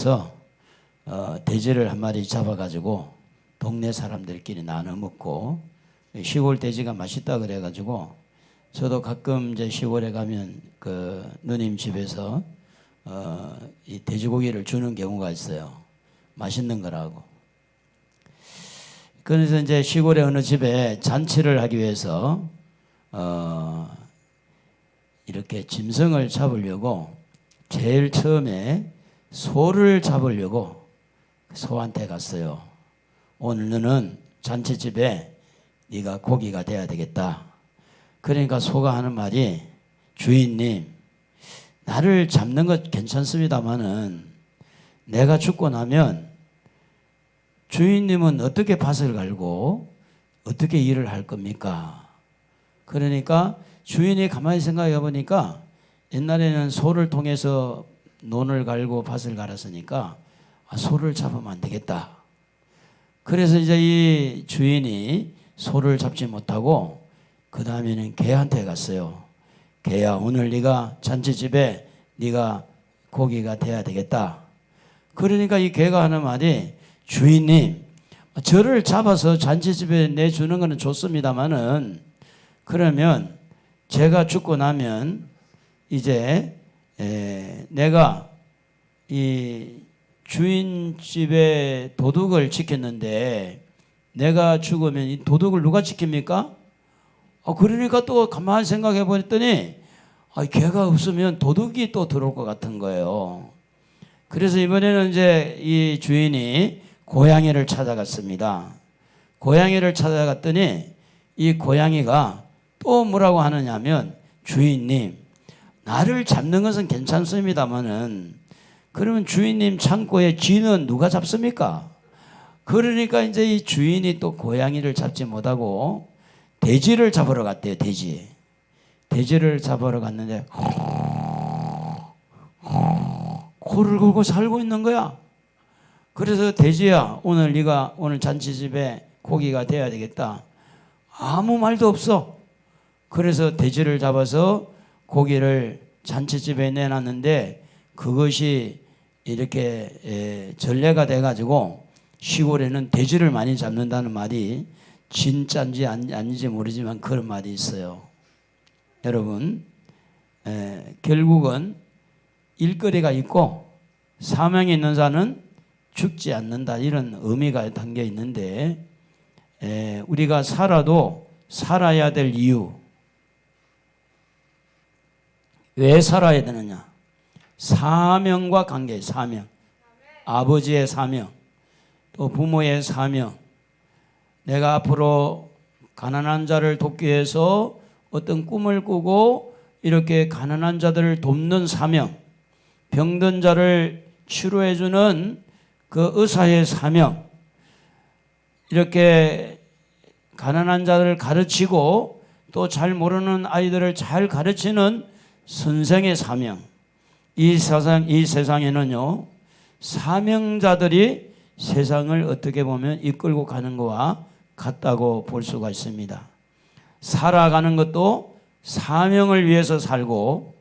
그래서 돼지를 한 마리 잡아가지고 동네 사람들끼리 나눠 먹고, 시골 돼지가 맛있다 그래가지고 저도 가끔 이제 시골에 가면 그 누님 집에서 이 돼지고기를 주는 경우가 있어요. 맛있는 거라고. 그래서 이제 시골의 어느 집에 잔치를 하기 위해서 이렇게 짐승을 잡으려고 제일 처음에 소를 잡으려고 소한테 갔어요. 오늘 너는 잔치집에 네가 고기가 돼야 되겠다. 그러니까 소가 하는 말이, 주인님, 나를 잡는 것 괜찮습니다마는 내가 죽고 나면 주인님은 어떻게 밭을 갈고 어떻게 일을 할 겁니까? 그러니까 주인이 가만히 생각해 보니까 옛날에는 소를 통해서 논을 갈고 밭을 갈았으니까 소를 잡으면 안 되겠다. 그래서 이제 이 주인이 소를 잡지 못하고 그 다음에는 개한테 갔어요. 개야, 오늘 네가 잔치집에 네가 고기가 돼야 되겠다. 그러니까 이 개가 하는 말이, 주인님, 저를 잡아서 잔치집에 내주는 것은 좋습니다마는 그러면 제가 죽고 나면 이제 내가 이 주인 집에 도둑을 지켰는데 내가 죽으면 이 도둑을 누가 지킵니까? 그러니까 또 가만히 생각해 보랬더니 개가 없으면 도둑이 또 들어올 것 같은 거예요. 그래서 이번에는 이제 이 주인이 고양이를 찾아갔습니다. 고양이를 찾아갔더니 이 고양이가 또 뭐라고 하느냐면, 주인님, 나를 잡는 것은 괜찮습니다마는 그러면 주인님 창고에 쥐는 누가 잡습니까? 그러니까 이제 이 주인이 또 고양이를 잡지 못하고 돼지를 잡으러 갔대요. 돼지를 잡으러 갔는데 코를 골고 살고 있는 거야. 그래서 돼지야, 오늘 네가 오늘 잔치집에 고기가 돼야 되겠다. 아무 말도 없어. 그래서 돼지를 잡아서 고기를 잔치집에 내놨는데 그것이 이렇게 전례가 돼가지고 시골에는 돼지를 많이 잡는다는 말이 진짜인지 아닌지 모르지만 그런 말이 있어요. 여러분, 결국은 일거리가 있고 사명이 있는 자는 죽지 않는다, 이런 의미가 담겨 있는데, 우리가 살아도 살아야 될 이유, 왜 살아야 되느냐? 사명과 관계, 사명. 아버지의 사명, 또 부모의 사명. 내가 앞으로 가난한 자를 돕기 위해서 어떤 꿈을 꾸고 이렇게 가난한 자들을 돕는 사명, 병든 자를 치료해 주는 그 의사의 사명, 이렇게 가난한 자들을 가르치고 또 잘 모르는 아이들을 잘 가르치는 선생의 사명. 이 세상에는요, 사명자들이 세상을 어떻게 보면 이끌고 가는 것과 같다고 볼 수가 있습니다. 살아가는 것도 사명을 위해서 살고,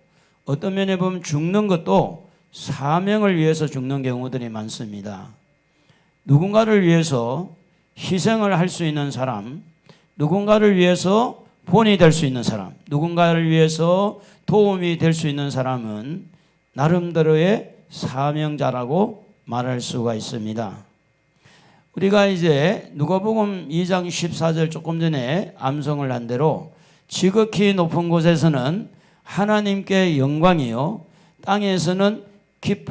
어떤 면에 보면 죽는 것도 사명을 위해서 죽는 경우들이 많습니다. 누군가를 위해서 희생을 할 수 있는 사람, 누군가를 위해서 본이 될 수 있는 사람, 누군가를 위해서 도움이 될 수 있는 사람은 나름대로의 사명자라고 말할 수가 있습니다. 우리가 이제 누가복음 2장 14절 조금 전에 암송을 한 대로, 지극히 높은 곳에서는 하나님께 영광이요, 땅에서는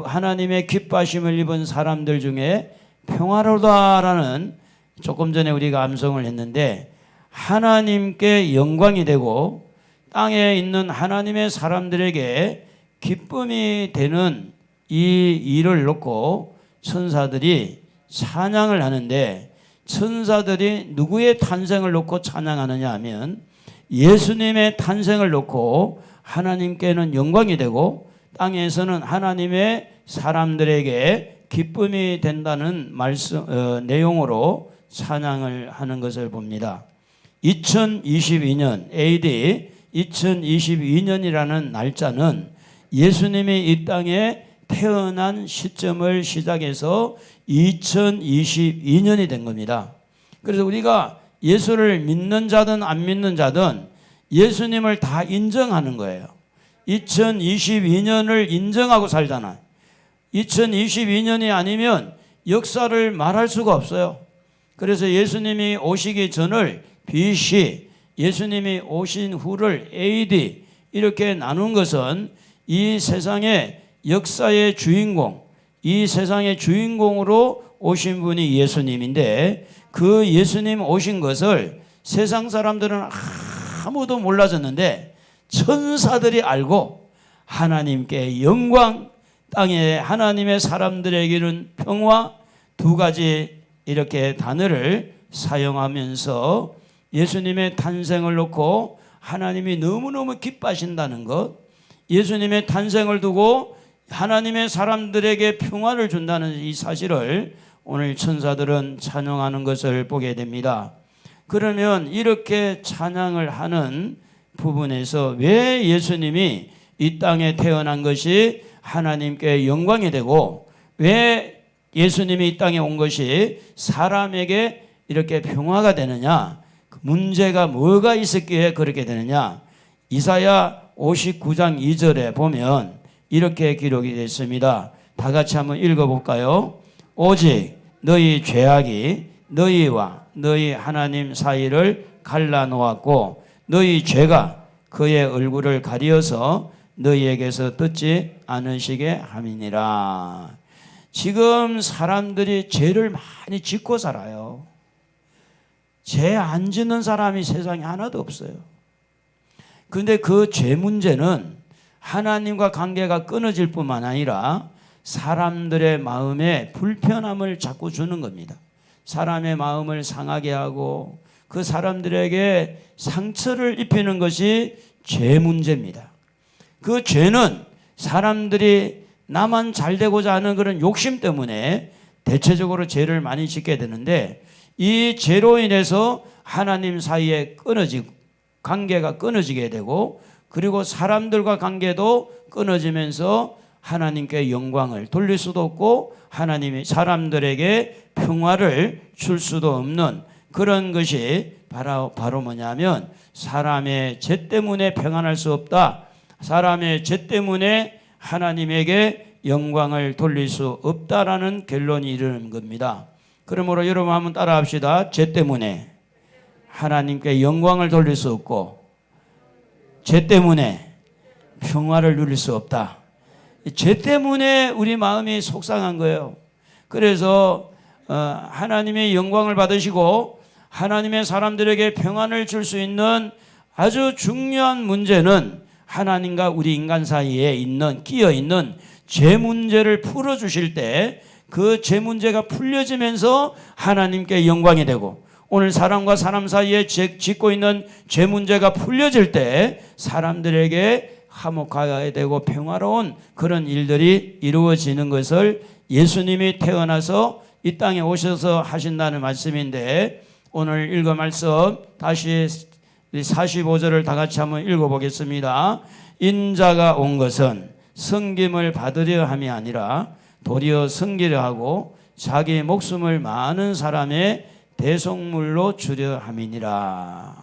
하나님의 기뻐하심을 입은 사람들 중에 평화로다라는, 조금 전에 우리가 암송을 했는데, 하나님께 영광이 되고 땅에 있는 하나님의 사람들에게 기쁨이 되는 이 일을 놓고 천사들이 찬양을 하는데, 천사들이 누구의 탄생을 놓고 찬양하느냐 하면 예수님의 탄생을 놓고 하나님께는 영광이 되고 땅에서는 하나님의 사람들에게 기쁨이 된다는 내용으로 찬양을 하는 것을 봅니다. 2022년 AD 2022년이라는 날짜는 예수님이 이 땅에 태어난 시점을 시작해서 2022년이 된 겁니다. 그래서 우리가 예수를 믿는 자든 안 믿는 자든 예수님을 다 인정하는 거예요. 2022년을 인정하고 살잖아요. 2022년이 아니면 역사를 말할 수가 없어요. 그래서 예수님이 오시기 전을 BC, 예수님이 오신 후를 AD 이렇게 나눈 것은 이 세상의 역사의 주인공, 이 세상의 주인공으로 오신 분이 예수님인데 그 예수님 오신 것을 세상 사람들은 아무도 몰라졌는데 천사들이 알고 하나님께 영광, 땅에 하나님의 사람들에게는 평화, 두 가지 이렇게 단어를 사용하면서 예수님의 탄생을 놓고 하나님이 너무너무 기뻐하신다는 것, 예수님의 탄생을 두고 하나님의 사람들에게 평화를 준다는 이 사실을 오늘 천사들은 찬양하는 것을 보게 됩니다. 그러면 이렇게 찬양을 하는 부분에서 왜 예수님이 이 땅에 태어난 것이 하나님께 영광이 되고 왜 예수님이 이 땅에 온 것이 사람에게 이렇게 평화가 되느냐, 문제가 뭐가 있었기에 그렇게 되느냐. 이사야 59장 2절에 보면 이렇게 기록이 되어 있습니다. 다 같이 한번 읽어볼까요? 오직 너희 죄악이 너희와 너희 하나님 사이를 갈라놓았고 너희 죄가 그의 얼굴을 가리어서 너희에게서 듣지 않으시게 함이니라. 지금 사람들이 죄를 많이 짓고 살아요. 죄 안 짓는 사람이 세상에 하나도 없어요. 그런데 그 죄 문제는 하나님과 관계가 끊어질 뿐만 아니라 사람들의 마음에 불편함을 자꾸 주는 겁니다. 사람의 마음을 상하게 하고 그 사람들에게 상처를 입히는 것이 죄 문제입니다. 그 죄는 사람들이 나만 잘 되고자 하는 그런 욕심 때문에 대체적으로 죄를 많이 짓게 되는데 이 죄로 인해서 하나님 사이에 관계가 끊어지게 되고 그리고 사람들과 관계도 끊어지면서 하나님께 영광을 돌릴 수도 없고 하나님이 사람들에게 평화를 줄 수도 없는 그런 것이 바로 뭐냐면 사람의 죄 때문에 평안할 수 없다. 사람의 죄 때문에 하나님에게 영광을 돌릴 수 없다라는 결론이 이르는 겁니다. 그러므로 여러분 한번 따라합시다. 죄 때문에 하나님께 영광을 돌릴 수 없고 죄 때문에 평화를 누릴 수 없다. 죄 때문에 우리 마음이 속상한 거예요. 그래서 하나님의 영광을 받으시고 하나님의 사람들에게 평안을 줄 수 있는 아주 중요한 문제는 하나님과 우리 인간 사이에 끼어 있는 죄 문제를 풀어주실 때 그 죄 문제가 풀려지면서 하나님께 영광이 되고 오늘 사람과 사람 사이에 짓고 있는 죄 문제가 풀려질 때 사람들에게 화목하게 되고 평화로운 그런 일들이 이루어지는 것을 예수님이 태어나서 이 땅에 오셔서 하신다는 말씀인데 오늘 읽은 말씀 다시 45절을 다 같이 한번 읽어보겠습니다. 인자가 온 것은 섬김을 받으려 함이 아니라 도리어 섬기려 하고 자기 목숨을 많은 사람의 대속물로 주려 함이니라.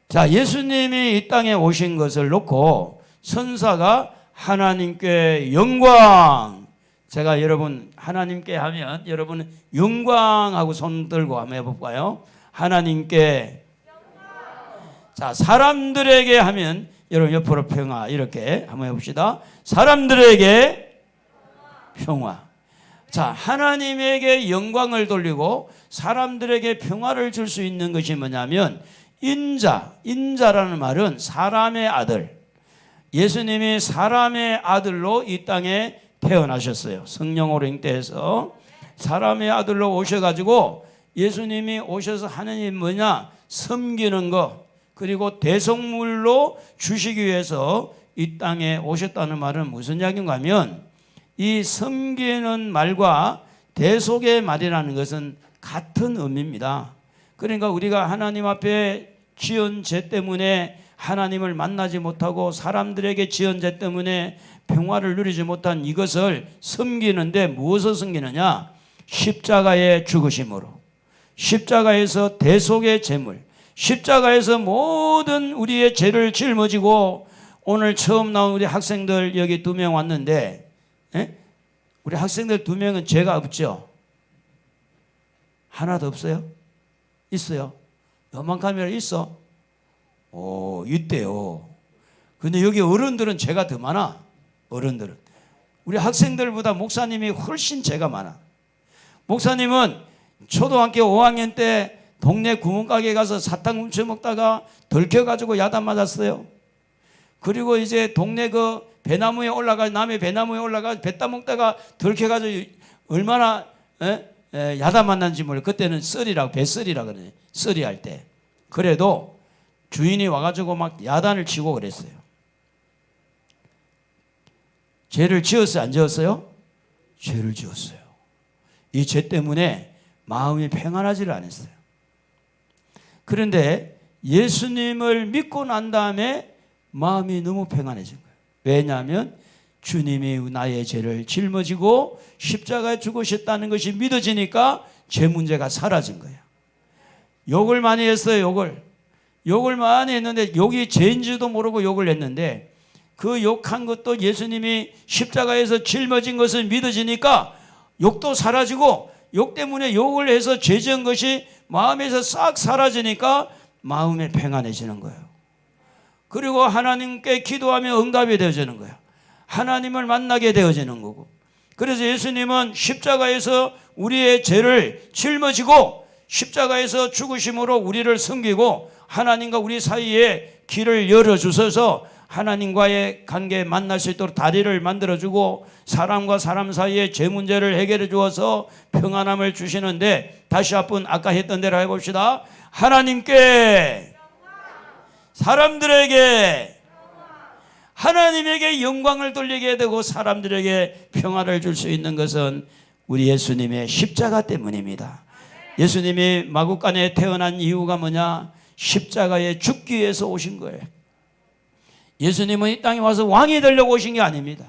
자, 예수님이 이 땅에 오신 것을 놓고 천사가 하나님께 영광, 제가 여러분 하나님께 하면 여러분은 영광하고 손 들고 한번 해볼까요? 하나님께 자, 사람들에게 하면 여러분 옆으로 평화 이렇게 한번 해봅시다. 사람들에게 평화. 자, 하나님에게 영광을 돌리고 사람들에게 평화를 줄 수 있는 것이 뭐냐면 인자라는 말은 사람의 아들. 예수님이 사람의 아들로 이 땅에 태어나셨어요. 성령으로 잉태해서 사람의 아들로 오셔가지고 예수님이 오셔서 하는 일이 뭐냐? 섬기는 것 그리고 대속물로 주시기 위해서 이 땅에 오셨다는 말은 무슨 이야기인가 하면 이 섬기는 말과 대속의 말이라는 것은 같은 의미입니다. 그러니까 우리가 하나님 앞에 지은 죄 때문에 하나님을 만나지 못하고 사람들에게 지은 죄 때문에 평화를 누리지 못한 이것을 섬기는데 무엇을 섬기느냐? 십자가의 죽으심으로, 십자가에서 대속의 제물, 십자가에서 모든 우리의 죄를 짊어지고. 오늘 처음 나온 우리 학생들 여기 2명 왔는데, 우리 학생들 2명은 죄가 없죠? 하나도 없어요? 있어요? 요만큼이라 있어? 오, 있대요. 근데 여기 어른들은 죄가 더 많아. 어른들은. 우리 학생들보다 목사님이 훨씬 죄가 많아. 목사님은 초등학교 5학년 때 동네 구멍가게 가서 사탕 훔쳐 먹다가 덜켜가지고 야단 맞았어요. 그리고 이제 동네 그 배나무에 올라가, 남의 배나무에 올라가 배 따먹다가 덜켜가지고 얼마나 야단 맞는지 몰라요. 그때는 썰이라고, 배썰이라 그러네. 썰이 할 때. 그래도 주인이 와가지고 막 야단을 치고 그랬어요. 죄를 지었어요? 안 지었어요? 죄를 지었어요. 이 죄 때문에 마음이 평안하지를 않았어요. 그런데 예수님을 믿고 난 다음에 마음이 너무 평안해진 거예요. 왜냐하면 주님이 나의 죄를 짊어지고 십자가에 죽으셨다는 것이 믿어지니까 죄 문제가 사라진 거예요. 욕을 많이 했어요. 욕을 많이 했는데, 욕이 죄인지도 모르고 욕을 했는데, 그 욕한 것도 예수님이 십자가에서 짊어진 것을 믿어지니까 욕도 사라지고, 욕 때문에 욕을 해서 죄 지은 것이 마음에서 싹 사라지니까 마음이 평안해지는 거예요. 그리고 하나님께 기도하면 응답이 되어지는 거예요. 하나님을 만나게 되어지는 거고. 그래서 예수님은 십자가에서 우리의 죄를 짊어지고 십자가에서 죽으심으로 우리를 섬기고 하나님과 우리 사이에 길을 열어주셔서 하나님과의 관계에 만날 수 있도록 다리를 만들어주고 사람과 사람 사이의 죄 문제를 해결해 주어서 평안함을 주시는데, 다시 한번 아까 했던 대로 해봅시다. 하나님께, 사람들에게, 하나님에게 영광을 돌리게 되고 사람들에게 평화를 줄 수 있는 것은 우리 예수님의 십자가 때문입니다. 예수님이 마구간에 태어난 이유가 뭐냐? 십자가에 죽기 위해서 오신 거예요. 예수님은 이 땅에 와서 왕이 되려고 오신 게 아닙니다.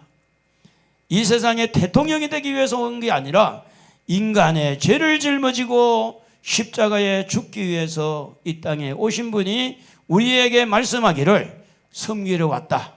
이 세상에 대통령이 되기 위해서 온 게 아니라 인간의 죄를 짊어지고 십자가에 죽기 위해서 이 땅에 오신 분이 우리에게 말씀하기를 섬기러 왔다,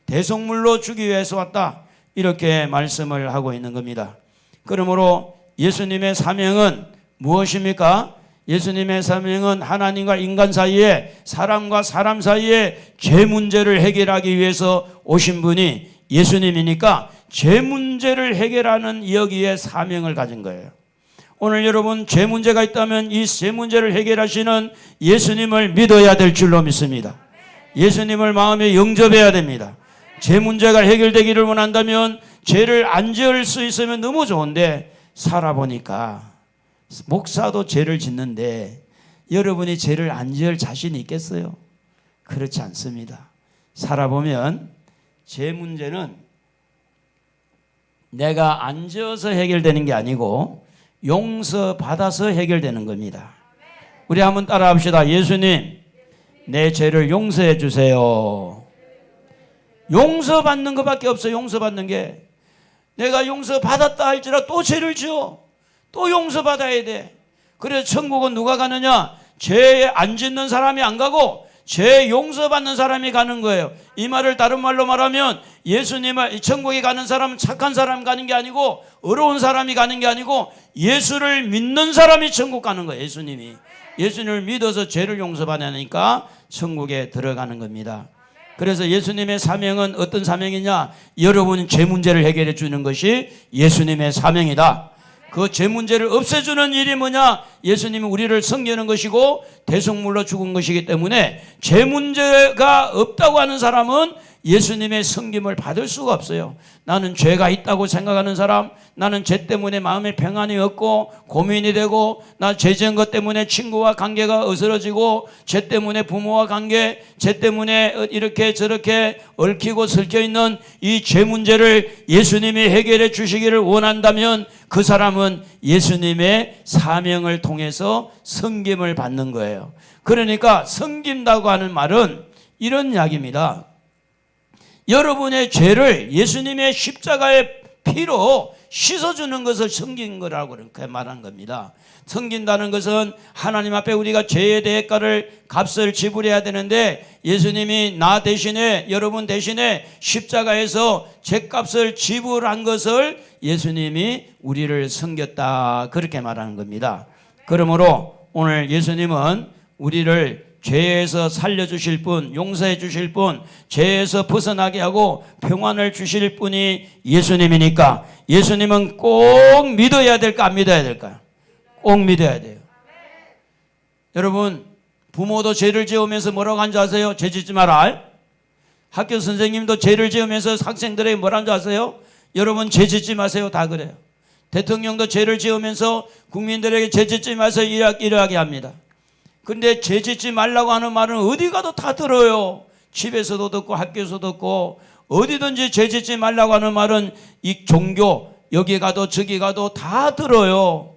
대속물로 주기 위해서 왔다, 이렇게 말씀을 하고 있는 겁니다. 그러므로 예수님의 사명은 무엇입니까? 예수님의 사명은 하나님과 인간 사이에, 사람과 사람 사이에 죄 문제를 해결하기 위해서 오신 분이 예수님이니까 죄 문제를 해결하는 여기에 사명을 가진 거예요. 오늘 여러분 죄 문제가 있다면 이 죄 문제를 해결하시는 예수님을 믿어야 될 줄로 믿습니다. 예수님을 마음에 영접해야 됩니다. 죄 문제가 해결되기를 원한다면 죄를 안 지을 수 있으면 너무 좋은데, 살아보니까 목사도 죄를 짓는데 여러분이 죄를 안 지을 자신이 있겠어요? 그렇지 않습니다. 살아보면 죄 문제는 내가 안 지어서 해결되는 게 아니고 용서받아서 해결되는 겁니다. 우리 한번 따라 합시다. 예수님, 내 죄를 용서해 주세요. 용서받는 것밖에 없어요. 용서받는 게. 내가 용서받았다 할지라도 또 죄를 지어. 또 용서받아야 돼. 그래서 천국은 누가 가느냐? 죄 안 짓는 사람이 안 가고 죄 용서받는 사람이 가는 거예요. 이 말을 다른 말로 말하면 예수님을 천국에 가는 사람은 착한 사람 가는 게 아니고 어려운 사람이 가는 게 아니고 예수를 믿는 사람이 천국 가는 거예요. 예수님을 믿어서 죄를 용서받으니까 천국에 들어가는 겁니다. 그래서 예수님의 사명은 어떤 사명이냐? 여러분 죄 문제를 해결해 주는 것이 예수님의 사명이다. 그 죄 문제를 없애주는 일이 뭐냐? 예수님이 우리를 섬기는 것이고 대속물로 죽은 것이기 때문에 죄 문제가 없다고 하는 사람은 예수님의 섬김을 받을 수가 없어요. 나는 죄가 있다고 생각하는 사람, 나는 죄 때문에 마음에 평안이 없고 고민이 되고, 나 죄 지은 것 때문에 친구와 관계가 어스러지고, 죄 때문에 부모와 관계, 죄 때문에 이렇게 저렇게 얽히고 설켜 있는 이 죄 문제를 예수님이 해결해 주시기를 원한다면 그 사람은 예수님의 사명을 통해서 섬김을 받는 거예요. 그러니까 섬긴다고 하는 말은 이런 이야기입니다. 여러분의 죄를 예수님의 십자가의 피로 씻어주는 것을 섬긴 거라고 그렇게 말한 겁니다. 섬긴다는 것은 하나님 앞에 우리가 죄의 대가를 값을 지불해야 되는데 예수님이 나 대신에 여러분 대신에 십자가에서 죄값을 지불한 것을 예수님이 우리를 섬겼다 그렇게 말하는 겁니다. 그러므로 오늘 예수님은 우리를 죄에서 살려주실 분, 용서해 주실 분, 죄에서 벗어나게 하고 평안을 주실 분이 예수님이니까 예수님은 꼭 믿어야 될까 안 믿어야 될까요? 꼭 믿어야 돼요. 여러분 부모도 죄를 지으면서 뭐라고 하는지 아세요? 죄 짓지 마라. 학교 선생님도 죄를 지으면서 학생들에게 뭐라는 줄 아세요? 여러분 죄 짓지 마세요. 다 그래요. 대통령도 죄를 지으면서 국민들에게 죄 짓지 마세요 이러하게 합니다. 근데 죄 짓지 말라고 하는 말은 어디 가도 다 들어요. 집에서도 듣고 학교에서도 듣고 어디든지 죄 짓지 말라고 하는 말은 이 종교 여기 가도 저기 가도 다 들어요.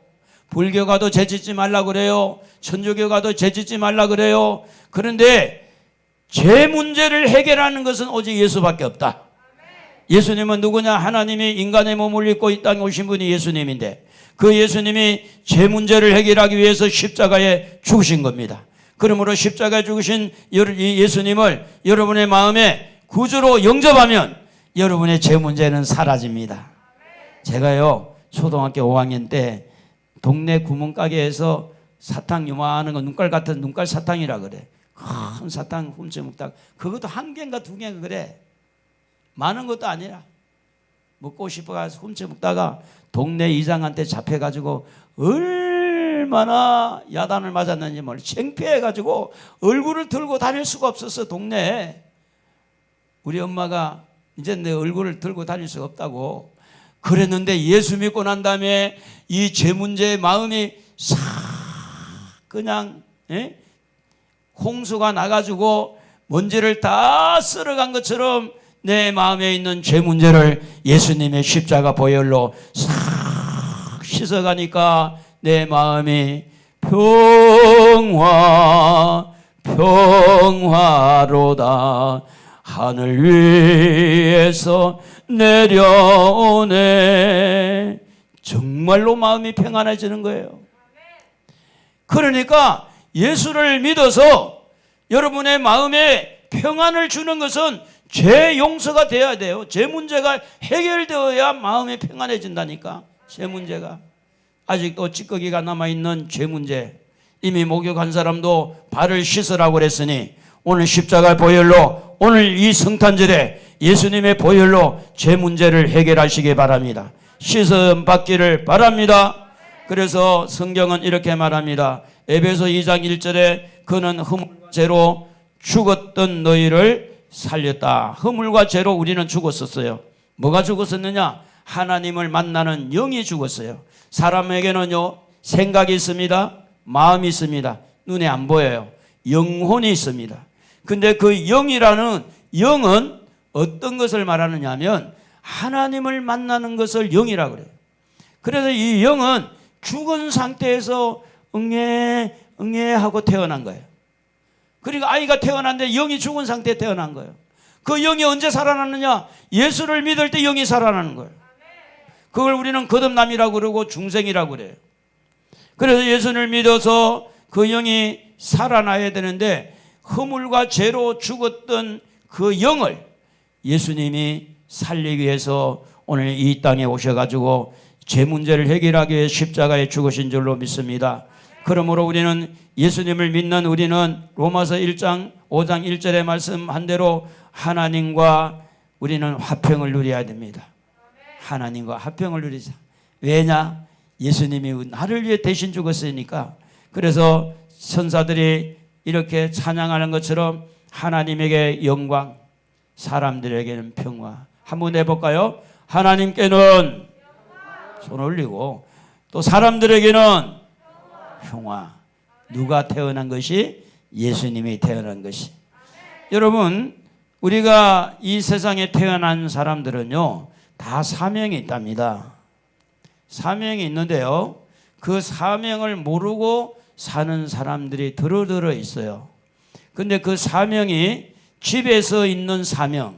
불교 가도 죄 짓지 말라 그래요. 천주교 가도 죄 짓지 말라 그래요. 그런데 죄 문제를 해결하는 것은 오직 예수밖에 없다. 예수님은 누구냐? 하나님이 인간의 몸을 입고 이 땅에 오신 분이 예수님인데 그 예수님이 죄 문제를 해결하기 위해서 십자가에 죽으신 겁니다. 그러므로 십자가에 죽으신 이 예수님을 여러분의 마음에 구주로 영접하면 여러분의 죄 문제는 사라집니다. 제가요 초등학교 5학년 때 동네 구멍가게에서 사탕 요만한 거 눈깔 같은 눈깔 사탕이라 그래. 큰 사탕 훔쳐 먹다가 그것도 한 개인가 두 개인가 그래. 많은 것도 아니라 먹고 싶어가지고 훔쳐 먹다가 동네 이장한테 잡혀가지고 얼마나 야단을 맞았는지 몰라. 창피해가지고 얼굴을 들고 다닐 수가 없었어. 동네에. 우리 엄마가 이제 내 얼굴을 들고 다닐 수가 없다고 그랬는데 예수 믿고 난 다음에 이 죄 문제의 마음이 싹 그냥 홍수가 나가지고 먼지를 다 쓸어간 것처럼 내 마음에 있는 죄 문제를 예수님의 십자가 보혈로 싹 씻어가니까 내 마음이 평화로다. 하늘 위에서 내려오네. 정말로 마음이 평안해지는 거예요. 그러니까 예수를 믿어서 여러분의 마음에 평안을 주는 것은 죄 용서가 돼야 돼요. 죄 문제가 해결되어야 마음이 평안해진다니까. 죄 문제가 아직도 찌꺼기가 남아있는 죄 문제, 이미 목욕한 사람도 발을 씻으라고 그랬으니 오늘 십자가 보혈로 오늘 이 성탄절에 예수님의 보혈로 죄 문제를 해결하시기 바랍니다. 씻음 받기를 바랍니다. 그래서 성경은 이렇게 말합니다. 에베소 2장 1절에 그는 허물과 죄로 죽었던 너희를 살렸다. 허물과 죄로 우리는 죽었었어요. 뭐가 죽었었느냐? 하나님을 만나는 영이 죽었어요. 사람에게는요 생각이 있습니다. 마음이 있습니다. 눈에 안 보여요. 영혼이 있습니다. 근데 그 영이라는 영은 어떤 것을 말하느냐 하면 하나님을 만나는 것을 영이라고 그래요. 그래서 이 영은 죽은 상태에서 응애 하고 태어난 거예요. 그러니까 아이가 태어났는데 영이 죽은 상태에 태어난 거예요. 그 영이 언제 살아났느냐? 예수를 믿을 때 영이 살아나는 거예요. 그걸 우리는 거듭남이라고 그러고 중생이라고 그래요. 그래서 예수를 믿어서 그 영이 살아나야 되는데 허물과 죄로 죽었던 그 영을 예수님이 살리기 위해서 오늘 이 땅에 오셔가지고 죄 문제를 해결하기 위해 십자가에 죽으신 줄로 믿습니다. 그러므로 우리는 예수님을 믿는 우리는 로마서 1장 5장 1절에 말씀한 대로 하나님과 우리는 화평을 누려야 됩니다. 하나님과 화평을 누리자. 왜냐? 예수님이 나를 위해 대신 죽었으니까. 그래서 천사들이 이렇게 찬양하는 것처럼 하나님에게 영광, 사람들에게는 평화. 한번 해볼까요? 하나님께는 손 올리고 또 사람들에게는 평화. 누가 태어난 것이? 예수님이 태어난 것이. 여러분, 우리가 이 세상에 태어난 사람들은요 다 사명이 있답니다. 사명이 있는데요 그 사명을 모르고 사는 사람들이 들어 있어요. 근데 그 사명이 집에서 있는 사명,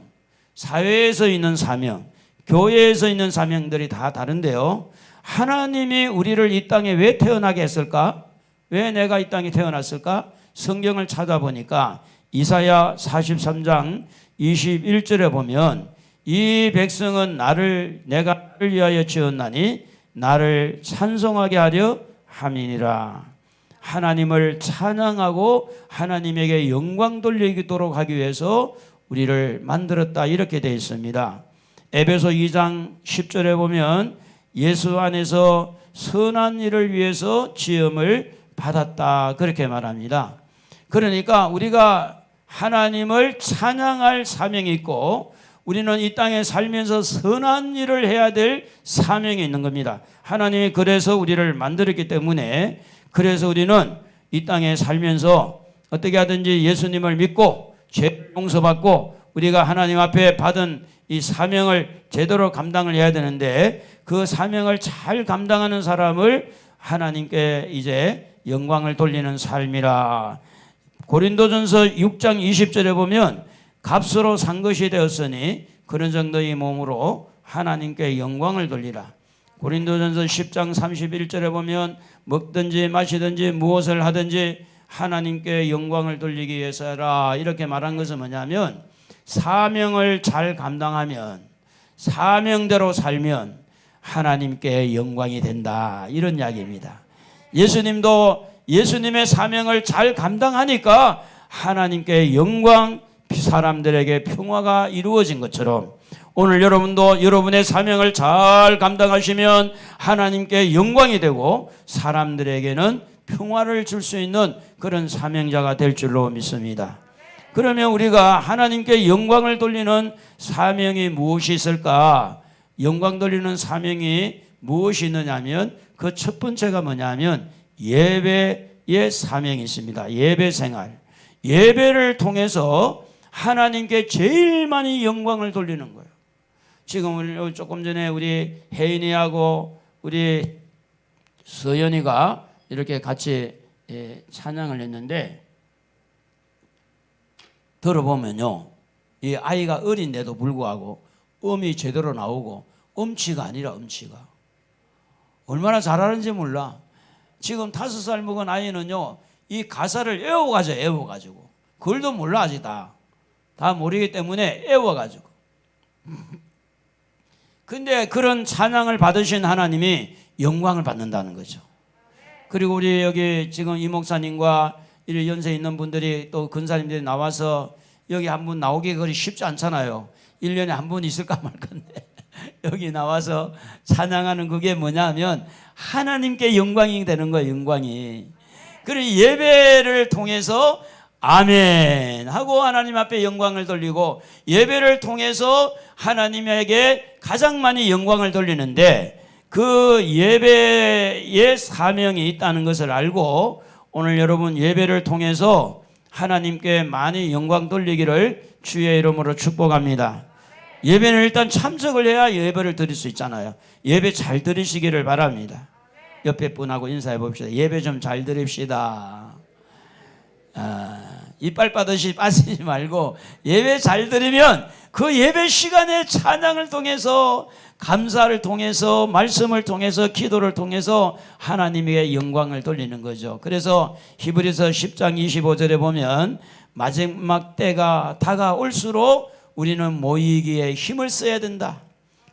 사회에서 있는 사명, 교회에서 있는 사명들이 다 다른데요. 하나님이 우리를 이 땅에 왜 태어나게 했을까? 왜 내가 이 땅에 태어났을까? 성경을 찾아보니까 이사야 43장 21절에 보면 이 백성은 내가 나를 위하여 지었나니 나를 찬송하게 하려 함이니라. 하나님을 찬양하고 하나님에게 영광 돌리도록 하기 위해서 우리를 만들었다, 이렇게 되어 있습니다. 에베소 2장 10절에 보면 예수 안에서 선한 일을 위해서 지음을 받았다, 그렇게 말합니다. 그러니까 우리가 하나님을 찬양할 사명이 있고 우리는 이 땅에 살면서 선한 일을 해야 될 사명이 있는 겁니다. 하나님이 그래서 우리를 만들었기 때문에, 그래서 우리는 이 땅에 살면서 어떻게 하든지 예수님을 믿고 죄 용서받고 우리가 하나님 앞에 받은 이 사명을 제대로 감당을 해야 되는데, 그 사명을 잘 감당하는 사람을 하나님께 이제 영광을 돌리는 삶이라. 고린도전서 6장 20절에 보면 값으로 산 것이 되었으니 그런 정도의 몸으로 하나님께 영광을 돌리라. 고린도전서 10장 31절에 보면 먹든지 마시든지 무엇을 하든지 하나님께 영광을 돌리기 위해서 하라, 이렇게 말한 것은 뭐냐면 사명을 잘 감당하면, 사명대로 살면 하나님께 영광이 된다, 이런 이야기입니다. 예수님도 예수님의 사명을 잘 감당하니까 하나님께 영광, 사람들에게 평화가 이루어진 것처럼 오늘 여러분도 여러분의 사명을 잘 감당하시면 하나님께 영광이 되고 사람들에게는 평화를 줄 수 있는 그런 사명자가 될 줄로 믿습니다. 그러면 우리가 하나님께 영광을 돌리는 사명이 무엇이 있을까? 영광 돌리는 사명이 무엇이 있느냐면 그 첫 번째가 뭐냐면 예배의 사명이 있습니다. 예배 생활. 예배를 통해서 하나님께 제일 많이 영광을 돌리는 거예요. 지금 조금 전에 우리 혜인이하고 우리 서연이가 이렇게 같이 찬양을 했는데, 들어보면요, 이 아이가 어린데도 불구하고 음이 제대로 나오고, 음치가 아니라 음치가 얼마나 잘하는지 몰라. 지금 5살 먹은 아이는요, 이 가사를 애워가지고 그걸도 몰라. 아직 다 모르기 때문에 애워가지고. 근데 그런 찬양을 받으신 하나님이 영광을 받는다는 거죠. 그리고 우리 여기 지금 이 목사님과 이 연세 있는 분들이 또 근사님들이 나와서 여기 한 분 나오기 그리 쉽지 않잖아요. 1년에 한 분 있을까 말건데 여기 나와서 찬양하는 그게 뭐냐면 하나님께 영광이 되는 거예요. 영광이. 그리고 예배를 통해서 아멘 하고 하나님 앞에 영광을 돌리고, 예배를 통해서 하나님에게 가장 많이 영광을 돌리는데, 그 예배의 사명이 있다는 것을 알고 오늘 여러분 예배를 통해서 하나님께 많이 영광 돌리기를 주의 이름으로 축복합니다. 예배는 일단 참석을 해야 예배를 드릴 수 있잖아요. 예배 잘 드리시기를 바랍니다. 옆에 분하고 인사해 봅시다. 예배 좀 잘 드립시다. 이빨 빠듯이 빠지지 말고 예배 잘 드리면 그 예배 시간에 찬양을 통해서, 감사를 통해서, 말씀을 통해서, 기도를 통해서 하나님에게 영광을 돌리는 거죠. 그래서 히브리서 10장 25절에 보면 마지막 때가 다가올수록 우리는 모이기에 힘을 써야 된다.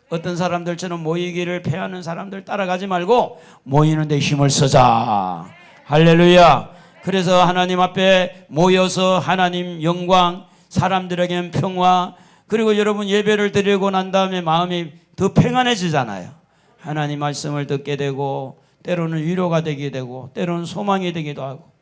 어떤 사람들처럼 모이기를 패하는 사람들 따라가지 말고 모이는 데 힘을 쓰자. 할렐루야. 그래서 하나님 앞에 모여서 하나님 영광, 사람들에게는 평화, 그리고 여러분 예배를 드리고 난 다음에 마음이 더 평안해지잖아요. 하나님 말씀을 듣게 되고, 때로는 위로가 되게 되고, 때로는 소망이 되기도 하고.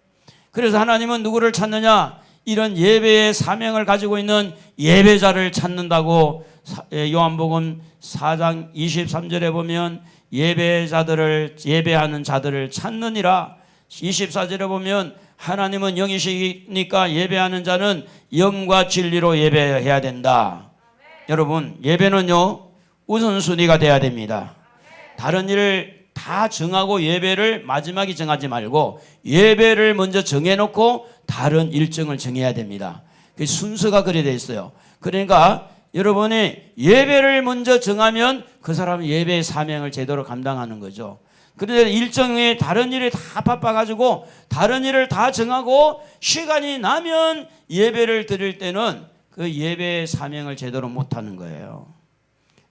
그래서 하나님은 누구를 찾느냐? 이런 예배의 사명을 가지고 있는 예배자를 찾는다고 요한복음 4장 23절에 보면 예배하는 자들을 찾느니라. 24절에 보면 하나님은 영이시니까 예배하는 자는 영과 진리로 예배해야 된다. 여러분, 예배는요 우선순위가 돼야 됩니다. 다른 일을 다 정하고 예배를 마지막에 정하지 말고 예배를 먼저 정해놓고 다른 일정을 정해야 됩니다. 그 순서가 그래 돼 있어요. 그러니까 여러분이 예배를 먼저 정하면 그 사람은 예배의 사명을 제대로 감당하는 거죠. 그런데 일정에 다른 일이 다 바빠가지고 다른 일을 다 정하고 시간이 나면 예배를 드릴 때는 그 예배의 사명을 제대로 못하는 거예요.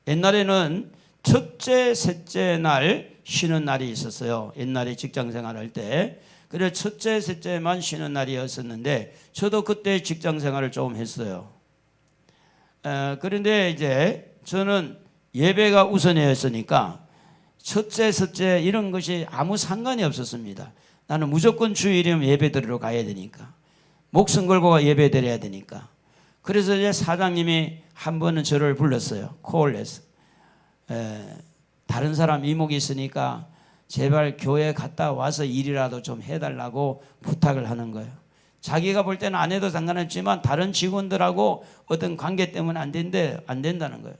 옛날에는 첫째, 셋째 날 쉬는 날이 있었어요. 옛날에 직장 생활할 때. 그래서 첫째, 셋째만 쉬는 날이었었는데 저도 그때 직장 생활을 좀 했어요. 그런데 이제 저는 예배가 우선이었으니까 첫째, 셋째 이런 것이 아무 상관이 없었습니다. 나는 무조건 주일이면 예배 드리러 가야 되니까. 목숨 걸고 예배 드려야 되니까. 그래서 이제 사장님이 한 번은 저를 불렀어요. 콜을 했어. 다른 사람 이목이 있으니까 제발 교회 갔다 와서 일이라도 좀 해달라고 부탁을 하는 거예요. 자기가 볼 때는 안 해도 상관없지만 다른 직원들하고 어떤 관계 때문에 안 된다는 거예요.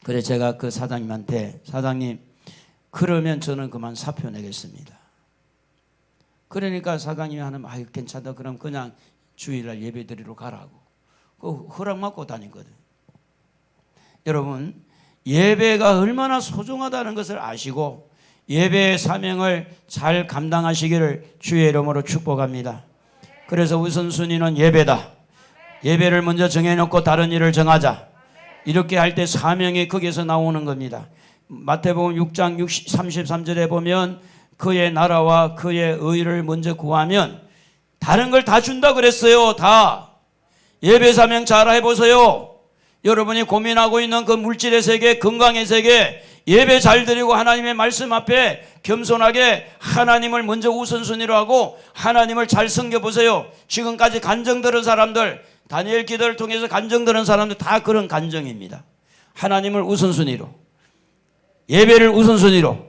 그래서 제가 그 사장님한테 사장님 그러면 저는 그만 사표 내겠습니다. 그러니까 사장님이 하는 아유 괜찮다 그럼 그냥 주일날 예배 드리러 가라고 그 허락 받고 다니거든. 여러분 예배가 얼마나 소중하다는 것을 아시고 예배의 사명을 잘 감당하시기를 주의 이름으로 축복합니다. 그래서 우선순위는 예배다. 예배를 먼저 정해놓고 다른 일을 정하자. 이렇게 할 때 사명이 거기서 나오는 겁니다. 마태복음 6장 33절에 보면 그의 나라와 그의 의를 먼저 구하면 다른 걸 다 준다 그랬어요. 다. 예배 사명 잘 해보세요. 여러분이 고민하고 있는 그 물질의 세계, 건강의 세계, 예배 잘 드리고 하나님의 말씀 앞에 겸손하게 하나님을 먼저 우선순위로 하고 하나님을 잘 섬겨보세요. 지금까지 간증 들은 사람들, 다니엘 기도를 통해서 간증 들은 사람들 다 그런 간증입니다. 하나님을 우선순위로, 예배를 우선순위로,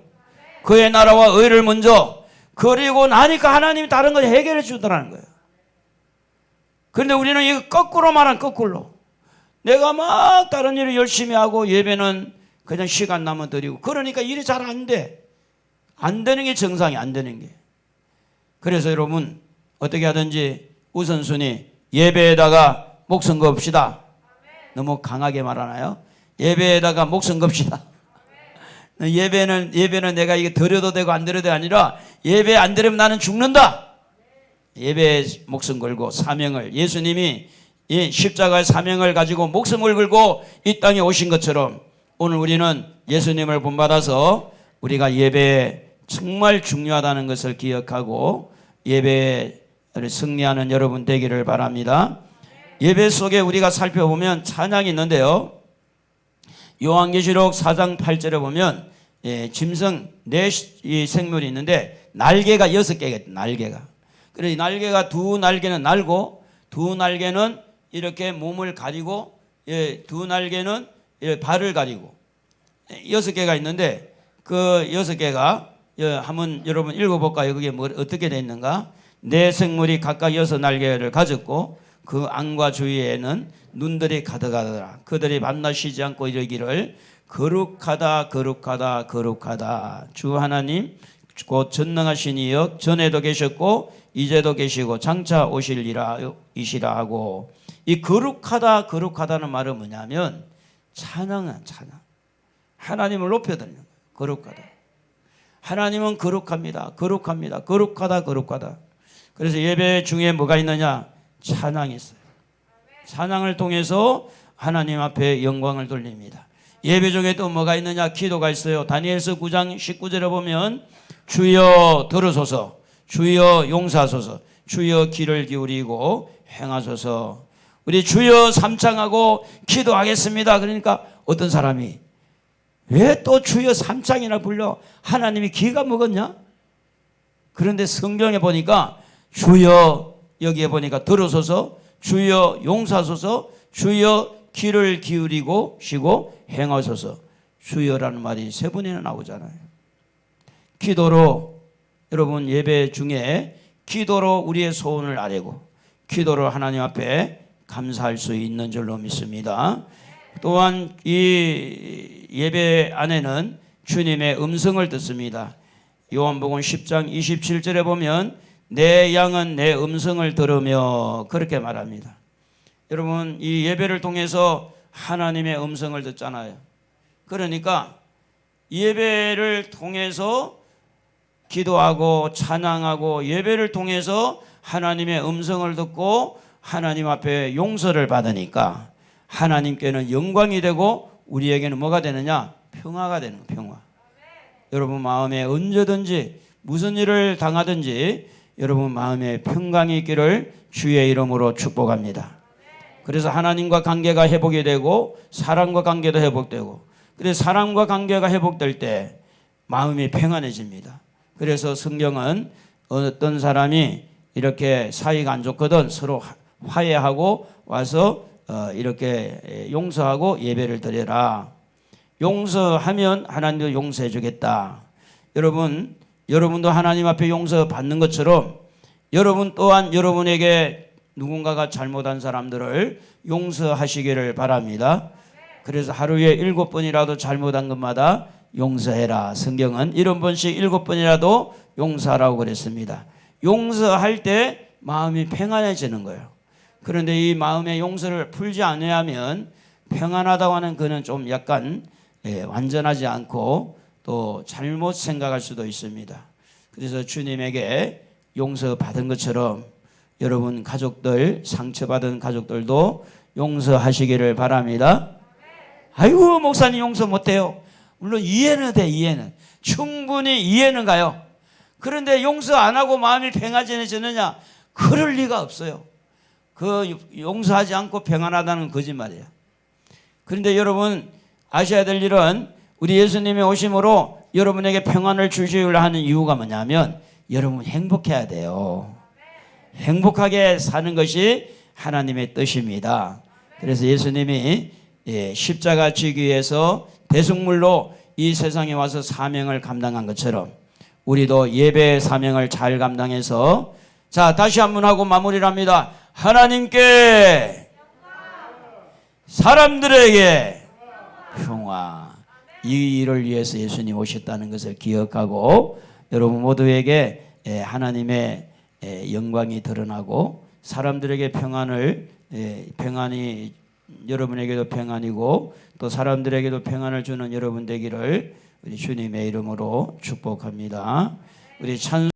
그의 나라와 의를 먼저, 그리고 나니까 하나님이 다른 걸 해결해 주더라는 거예요. 그런데 우리는 이거 거꾸로 말한 거꾸로. 내가 막 다른 일을 열심히 하고 예배는 그냥 시간 나면 드리고 그러니까 일이 잘 안 돼. 안 되는 게 정상이 안 되는 게. 그래서 여러분 어떻게 하든지 우선순위 예배에다가 목숨 겁시다. 너무 강하게 말하나요? 예배에다가 목숨 겁시다. 예배는 내가 이게 드려도 되고 안 드려도 아니라 예배 안 드리면 나는 죽는다. 예배에 목숨 걸고 사명을 예수님이 이 십자가의 사명을 가지고 목숨을 걸고 이 땅에 오신 것처럼 오늘 우리는 예수님을 본받아서 우리가 예배에 정말 중요하다는 것을 기억하고 예배를 승리하는 여러분 되기를 바랍니다. 예배 속에 우리가 살펴보면 찬양이 있는데요. 요한계시록 4장 8절에 보면 짐승 네 생물이 있는데 날개가 6개가 날개가. 그래서 날개가 두 날개는 날고 두 날개는 이렇게 몸을 가리고 두 날개는 발을 가리고 6개가 있는데 그 6개가 한번 여러분 읽어볼까요? 그게 어떻게 되어 있는가? 네 생물이 각각 6날개를 가졌고 그 안과 주위에는 눈들이 가득하더라. 그들이 밤낮 쉬지 않고 이르기를 거룩하다 거룩하다 거룩하다 주 하나님 곧 전능하신 이여 전에도 계셨고 이제도 계시고 장차 오실 이시라 하고 이 거룩하다 거룩하다는 말은 뭐냐면 찬양은 찬양. 하나님을 높여드리는 거예요. 거룩하다. 하나님은 거룩합니다. 거룩합니다. 거룩하다 거룩하다. 그래서 예배 중에 뭐가 있느냐? 찬양이 있어요. 찬양을 통해서 하나님 앞에 영광을 돌립니다. 예배 중에 또 뭐가 있느냐? 기도가 있어요. 다니엘서 9장 19절에 보면 주여 들으소서 주여 용서하소서 주여 귀를 기울이고 행하소서. 우리 주여 삼창하고 기도하겠습니다. 그러니까 어떤 사람이 왜 또 주여 삼창이나 불러? 하나님이 기가 먹었냐? 그런데 성경에 보니까 주여 여기에 보니까 들으소서 주여 용서하소서 주여 귀를 기울이고 쉬고 행하소서. 주여라는 말이 세 번이나 나오잖아요. 기도로 여러분 예배 중에 기도로 우리의 소원을 아뢰고 기도로 하나님 앞에 감사할 수 있는 줄로 믿습니다. 또한 이 예배 안에는 주님의 음성을 듣습니다. 요한복음 10장 27절에 보면 내 양은 내 음성을 들으며 그렇게 말합니다. 여러분 이 예배를 통해서 하나님의 음성을 듣잖아요. 그러니까 예배를 통해서 기도하고 찬양하고 예배를 통해서 하나님의 음성을 듣고 하나님 앞에 용서를 받으니까 하나님께는 영광이 되고 우리에게는 뭐가 되느냐? 평화가 되는 거예요. 평화. 여러분 마음에 언제든지 무슨 일을 당하든지 여러분 마음에 평강이 있기를 주의 이름으로 축복합니다. 그래서 하나님과 관계가 회복이 되고 사람과 관계도 회복되고, 그래서 사람과 관계가 회복될 때 마음이 평안해집니다. 그래서 성경은 어떤 사람이 이렇게 사이가 안 좋거든 서로 화해하고 와서 이렇게 용서하고 예배를 드려라. 용서하면 하나님도 용서해 주겠다. 여러분도 하나님 앞에 용서 받는 것처럼 여러분 또한 여러분에게 누군가가 잘못한 사람들을 용서하시기를 바랍니다. 그래서 하루에 7번이라도 잘못한 것마다 용서해라. 성경은 70번씩 7번이라도 용서하라고 그랬습니다. 용서할 때 마음이 평안해지는 거예요. 그런데 이 마음의 용서를 풀지 않으면 평안하다고 하는 그는 좀 약간 완전하지 않고 또 잘못 생각할 수도 있습니다. 그래서 주님에게 용서받은 것처럼 여러분 가족들, 상처받은 가족들도 용서하시기를 바랍니다. 아이고 목사님 용서 못해요. 물론 이해는 돼. 이해는 충분히 이해는 가요. 그런데 용서 안 하고 마음이 평안해지느냐? 그럴 리가 없어요. 그 용서하지 않고 평안하다는 거짓말이에요. 그런데 여러분 아셔야 될 일은 우리 예수님의 오심으로 여러분에게 평안을 주시려 하는 이유가 뭐냐면 여러분 행복해야 돼요. 행복하게 사는 것이 하나님의 뜻입니다. 그래서 예수님이 십자가 지기 위해서 대속물로 이 세상에 와서 사명을 감당한 것처럼 우리도 예배의 사명을 잘 감당해서 자 다시 한번 하고 마무리를 합니다. 하나님께 사람들에게 평화. 이 일을 위해서 예수님 오셨다는 것을 기억하고 여러분 모두에게 하나님의 영광이 드러나고 사람들에게 평안이 여러분에게도 평안이고 또 사람들에게도 평안을 주는 여러분 되기를 우리 주님의 이름으로 축복합니다. 우리 찬